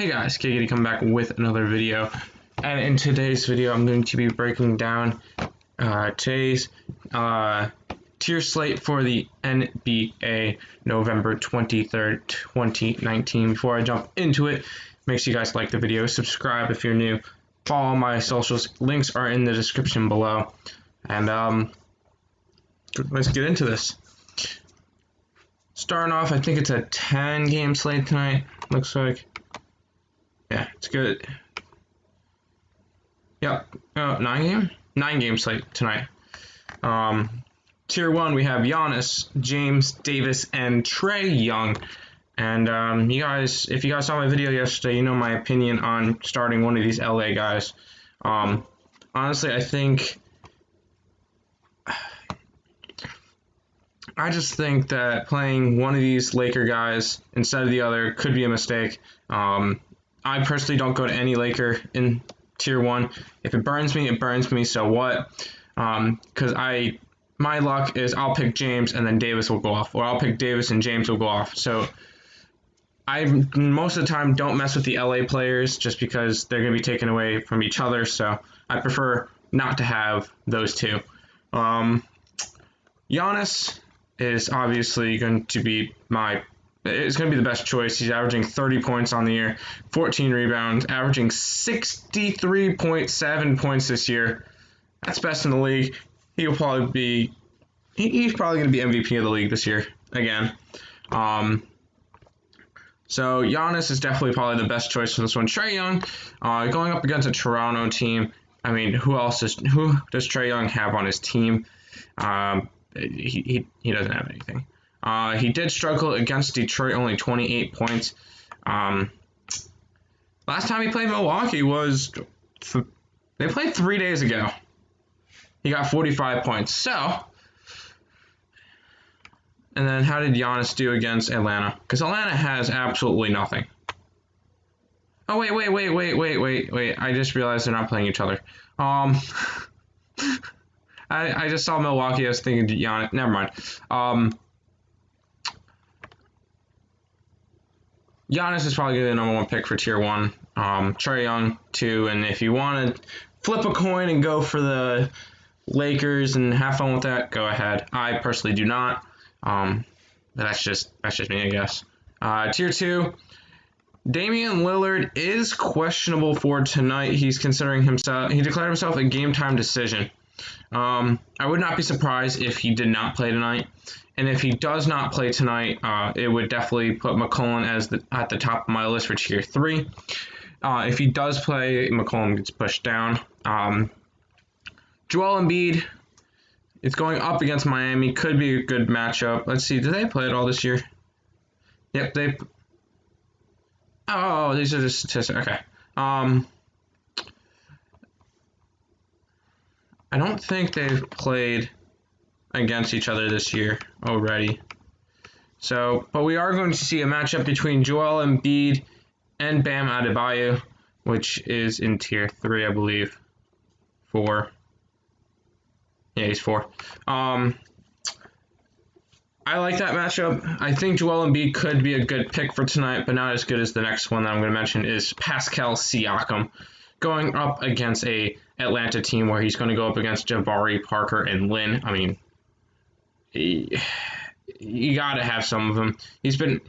Hey guys, Giggity coming back with another video, and in today's video I'm going to be breaking down today's tier slate for the NBA November 23rd, 2019. Before I jump into it, make sure you guys like the video, subscribe if you're new, follow my socials, links are in the description below, and let's get into this. Starting off, I think it's a 10 game slate tonight, looks like. Yeah, it's good. Yep. 9 game slate tonight. Tier 1, we have Giannis, James, Davis, and Trae Young. And if you guys saw my video yesterday, you know my opinion on starting one of these LA guys. Honestly, I just think that playing one of these Laker guys instead of the other could be a mistake. I personally don't go to any Laker in tier 1. If it burns me, it burns me, so what? Because my luck is I'll pick James and then Davis will go off, or I'll pick Davis and James will go off. So I most of the time don't mess with the LA players just because they're going to be taken away from each other, so I prefer not to have those two. Giannis is obviously going to be it's going to be the best choice. He's averaging 30 points on the year, 14 rebounds, averaging 63.7 points this year. That's best in the league. He's probably going to be MVP of the league this year again. So Giannis is definitely probably the best choice for this one. Trae Young, going up against a Toronto team. I mean, who does Trae Young have on his team? He doesn't have anything. He did struggle against Detroit, only 28 points. Last time he played Milwaukee they played 3 days ago. He got 45 points. So, and then how did Giannis do against Atlanta? Because Atlanta has absolutely nothing. Oh, wait. I just realized they're not playing each other. I just saw Milwaukee. I was thinking Giannis. Never mind. Giannis is probably the number 1 pick for tier 1. Trae Young 2, and if you want to flip a coin and go for the Lakers and have fun with that, go ahead. I personally do not. But that's just me, I guess. Tier 2, Damian Lillard is questionable for tonight. He declared himself a game time decision. I would not be surprised if he did not play tonight. And if he does not play tonight, it would definitely put McCollum at the top of my list for tier 3. If he does play, McCollum gets pushed down. Joel Embiid is going up against Miami. Could be a good matchup. Let's see. Did they play it all this year? Yep, Oh, these are the statistics. Okay. I don't think they've played against each other this year already. So, but we are going to see a matchup between Joel Embiid and Bam Adebayo, which is in tier 3, I believe. 4. Yeah, he's 4. I like that matchup. I think Joel Embiid could be a good pick for tonight, but not as good as the next one that I'm going to mention is Pascal Siakam, going up against a Atlanta team where he's going to go up against Jabari Parker and Lin. I mean, you got to have some of them. He's been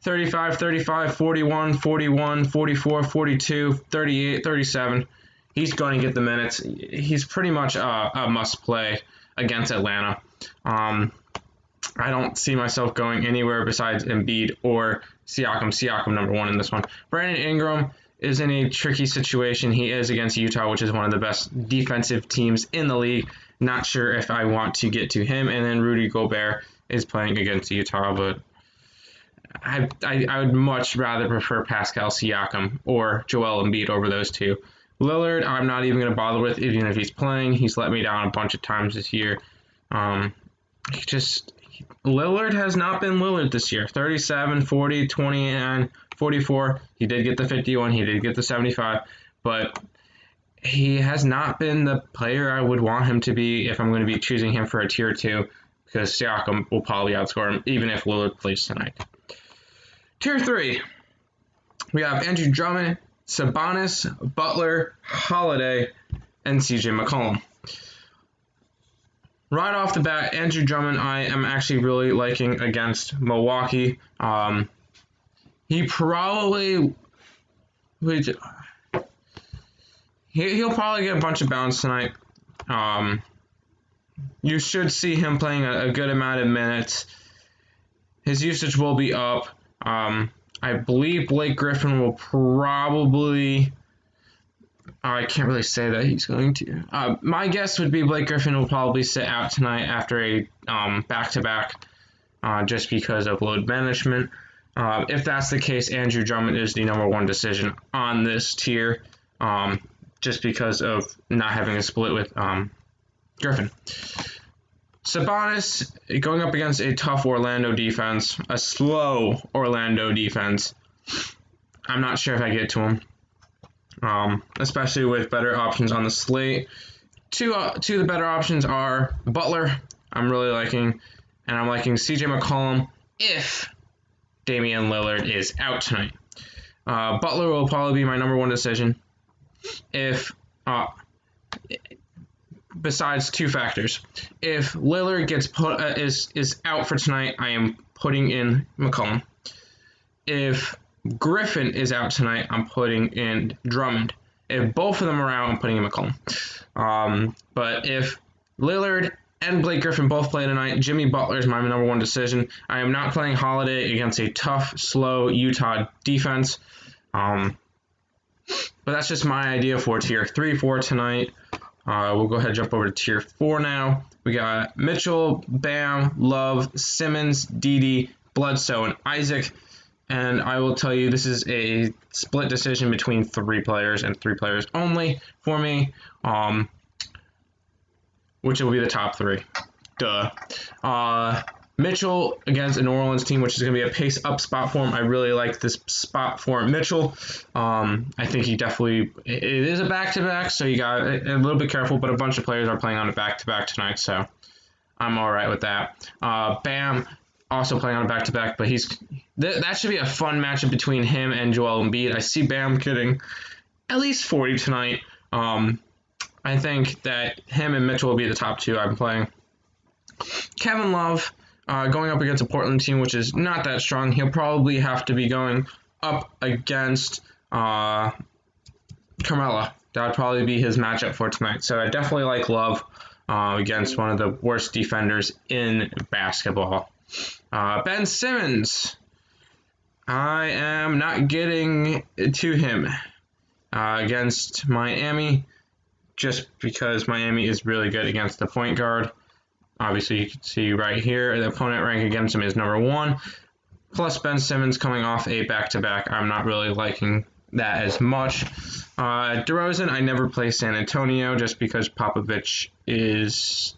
35, 35, 41, 41, 44, 42, 38, 37. He's going to get the minutes. He's pretty much a must-play against Atlanta. I don't see myself going anywhere besides Embiid or Siakam. Siakam number 1 in this one. Brandon Ingram is in a tricky situation. He is against Utah, which is one of the best defensive teams in the league. Not sure if I want to get to him. And then Rudy Gobert is playing against Utah, but I would much rather prefer Pascal Siakam or Joel Embiid over those two. Lillard, I'm not even going to bother with, even if he's playing. He's let me down a bunch of times this year. Lillard has not been Lillard this year. 37, 40, 29, 44. He did get the 51. He did get the 75. But he has not been the player I would want him to be if I'm going to be choosing him for a tier 2, because Siakam will probably outscore him even if Lillard plays tonight. Tier 3. We have Andrew Drummond, Sabonis, Butler, Holiday, and CJ McCollum. Right off the bat, Andrew Drummond, I am actually really liking against Milwaukee. He probably would. He'll probably get a bunch of bounce tonight. You should see him playing a good amount of minutes. His usage will be up. I believe Blake Griffin will probably. I can't really say that he's going to. My guess would be Blake Griffin will probably sit out tonight after a back-to-back, just because of load management. If that's the case, Andrew Drummond is the number one decision on this tier, just because of not having a split with Griffin. Sabonis going up against a tough Orlando defense, a slow Orlando defense. I'm not sure if I get to him, especially with better options on the slate. Two of the better options are Butler, I'm really liking, and I'm liking CJ McCollum if Damian Lillard is out tonight. Butler will probably be my number one decision if besides two factors. If Lillard gets is out for tonight, I am putting in McCollum. If Griffin is out tonight, I'm putting in Drummond. If both of them are out, I'm putting in McCollum. But if Lillard and Blake Griffin both play tonight, Jimmy Butler is my number one decision. I am not playing Holiday against a tough, slow Utah defense. But that's just my idea for tier 3, 4 tonight. We'll go ahead and jump over to tier 4 now. We got Mitchell, Bam, Love, Simmons, Dede, Bledsoe, and Isaac. And I will tell you, this is a split decision between 3 players and 3 players only for me, which will be the top 3. Duh. Mitchell against a New Orleans team, which is going to be a pace-up spot for him. I really like this spot for Mitchell. I think he definitely – it is a back-to-back, so you got a little bit careful, but a bunch of players are playing on a back-to-back tonight, so I'm all right with that. Bam also playing on a back-to-back, but that should be a fun matchup between him and Joel Embiid. I see Bam getting at least 40 tonight. I think that him and Mitchell will be the top 2 I'm playing. Kevin Love – going up against a Portland team, which is not that strong. He'll probably have to be going up against Carmelo. That would probably be his matchup for tonight. So I definitely like Love against one of the worst defenders in basketball. Ben Simmons. I am not getting to him against Miami just because Miami is really good against the point guard. Obviously, you can see right here, the opponent rank against him is number 1. Plus, Ben Simmons coming off a back-to-back. I'm not really liking that as much. DeRozan, I never play San Antonio just because Popovich is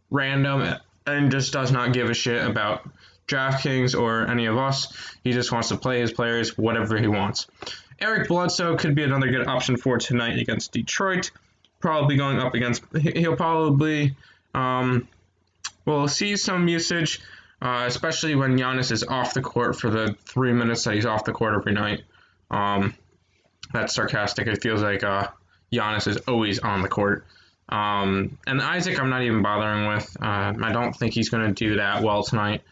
random and just does not give a shit about DraftKings or any of us. He just wants to play his players whatever he wants. Eric Bledsoe could be another good option for tonight against Detroit. Probably going up against... He'll probably... we'll see some usage, especially when Giannis is off the court for the 3 minutes that he's off the court every night. That's sarcastic. It feels like Giannis is always on the court. And Isaac, I'm not even bothering with. I don't think he's going to do that well tonight.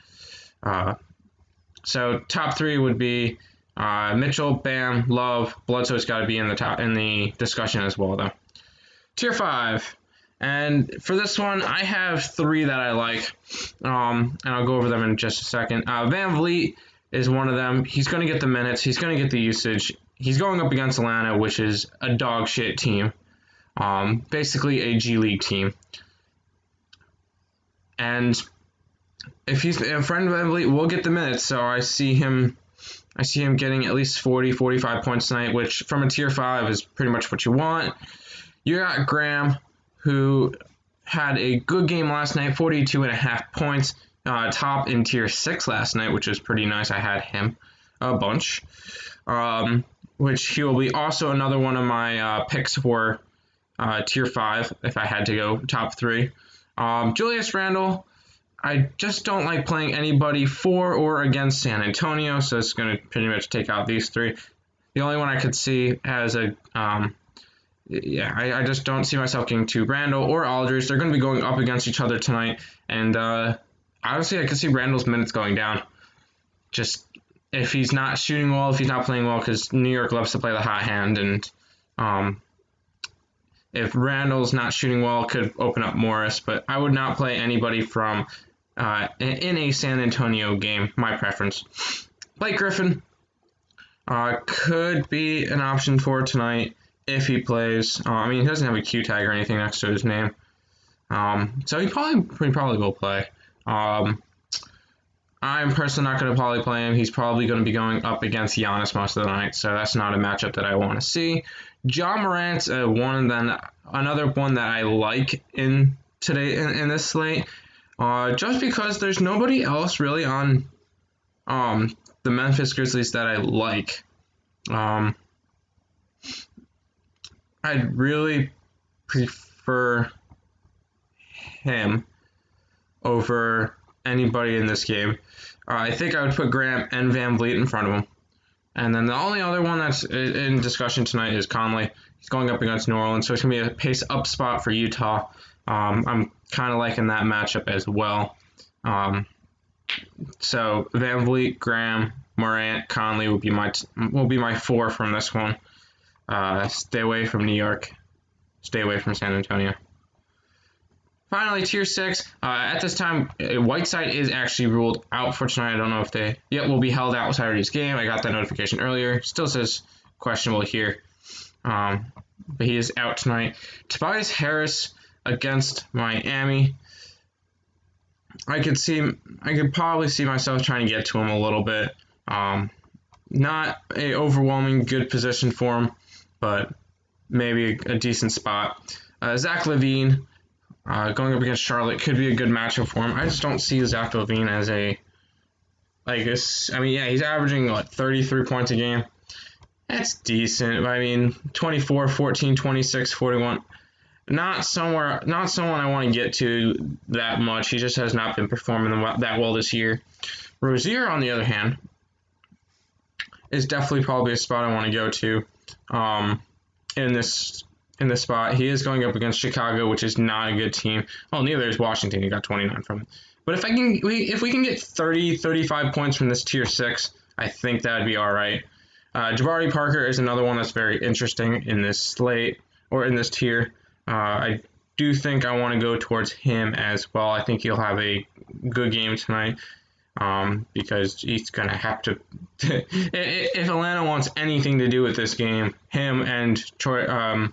So top 3 would be Mitchell, Bam, Love. Bledsoe's got to be in the discussion as well, though. Tier 5. And for this one, I have 3 that I like, and I'll go over them in just a second. Van Vliet is one of them. He's going to get the minutes. He's going to get the usage. He's going up against Atlanta, which is a dog shit team, basically a G League team. And if he's a friend of Van Vliet, will get the minutes. So I see him getting at least 40, 45 points tonight, which from a tier 5 is pretty much what you want. You got Graham, who had a good game last night, 42.5 points, top in tier 6 last night, which is pretty nice. I had him a bunch, which he will be also another one of my picks for tier 5 if I had to go top 3. Julius Randle, I just don't like playing anybody for or against San Antonio, so it's going to pretty much take out these three. The only one I could see as a I just don't see myself getting to Randall or Aldridge. They're going to be going up against each other tonight, and honestly, I could see Randall's minutes going down. Just if he's not shooting well, if he's not playing well, because New York loves to play the hot hand, and if Randall's not shooting well, could open up Morris. But I would not play anybody from in a San Antonio game. My preference. Blake Griffin could be an option for tonight if he plays. I mean, he doesn't have a Q tag or anything next to his name, so he probably will play. I'm personally not going to probably play him. He's probably going to be going up against Giannis most of the night, so that's not a matchup that I want to see. Ja Morant's another one that I like in this slate, just because there's nobody else really on the Memphis Grizzlies that I like. I'd really prefer him over anybody in this game. I think I would put Graham and VanVleet in front of him. And then the only other one that's in discussion tonight is Conley. He's going up against New Orleans, so it's going to be a pace up spot for Utah. I'm kind of liking that matchup as well. So VanVleet, Graham, Morant, Conley will be my four from this one. Stay away from New York. Stay away from San Antonio. Finally, Tier 6. At this time, Whiteside is actually ruled out for tonight. I don't know if they will be held out with Saturday's game. I got that notification earlier. Still says questionable here. But he is out tonight. Tobias Harris against Miami. I could probably see myself trying to get to him a little bit. Not a overwhelming good position for him, but maybe a decent spot. Zach LaVine going up against Charlotte could be a good matchup for him. I just don't see Zach LaVine as he's averaging 33 points a game. That's decent. I mean, 24, 14, 26, 41. Not someone I want to get to that much. He just has not been performing that well this year. Rozier, on the other hand, is definitely probably a spot I want to go to in this spot. He is going up against Chicago, which is not a good team. Oh, neither is Washington. He got 29 from it. But if we can get 30, 35 points from this Tier 6, I think that would be all right. Jabari Parker is another one that's very interesting in this slate, or in this tier. I do think I want to go towards him as well. I think he'll have a good game tonight. Because he's going to have to if Atlanta wants anything to do with this game, him and Trae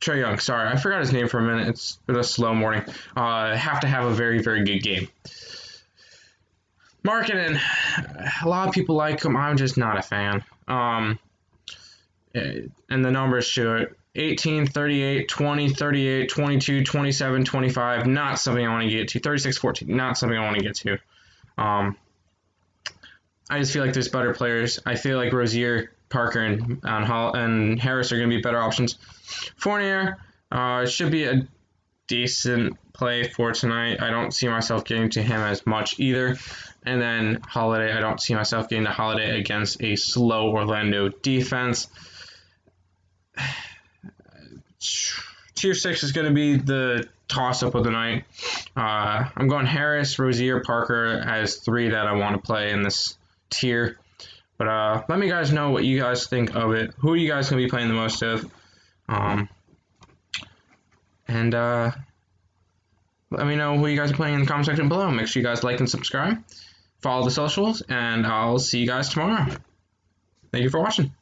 Young, sorry, I forgot his name for a minute. It's been a slow morning. Have to have a very, very good game. Markkanen, a lot of people like him. I'm just not a fan. And the numbers show it. 18, 38, 20, 38, 22, 27, 25, not something I want to get to. 36, 14, not something I want to get to. I just feel like there's better players. I feel like Rozier, Parker, and Harris are going to be better options. Fournier should be a decent play for tonight. I don't see myself getting to him as much either. And then Holiday, I don't see myself getting to Holiday against a slow Orlando defense. Tier 6 is going to be the toss-up of the night. I'm going Harris, Rozier, Parker as three that I want to play in this tier. But let me guys know what you guys think of it. Who are you guys going to be playing the most of? And let me know who you guys are playing in the comment section below. Make sure you guys like and subscribe. Follow the socials, and I'll see you guys tomorrow. Thank you for watching.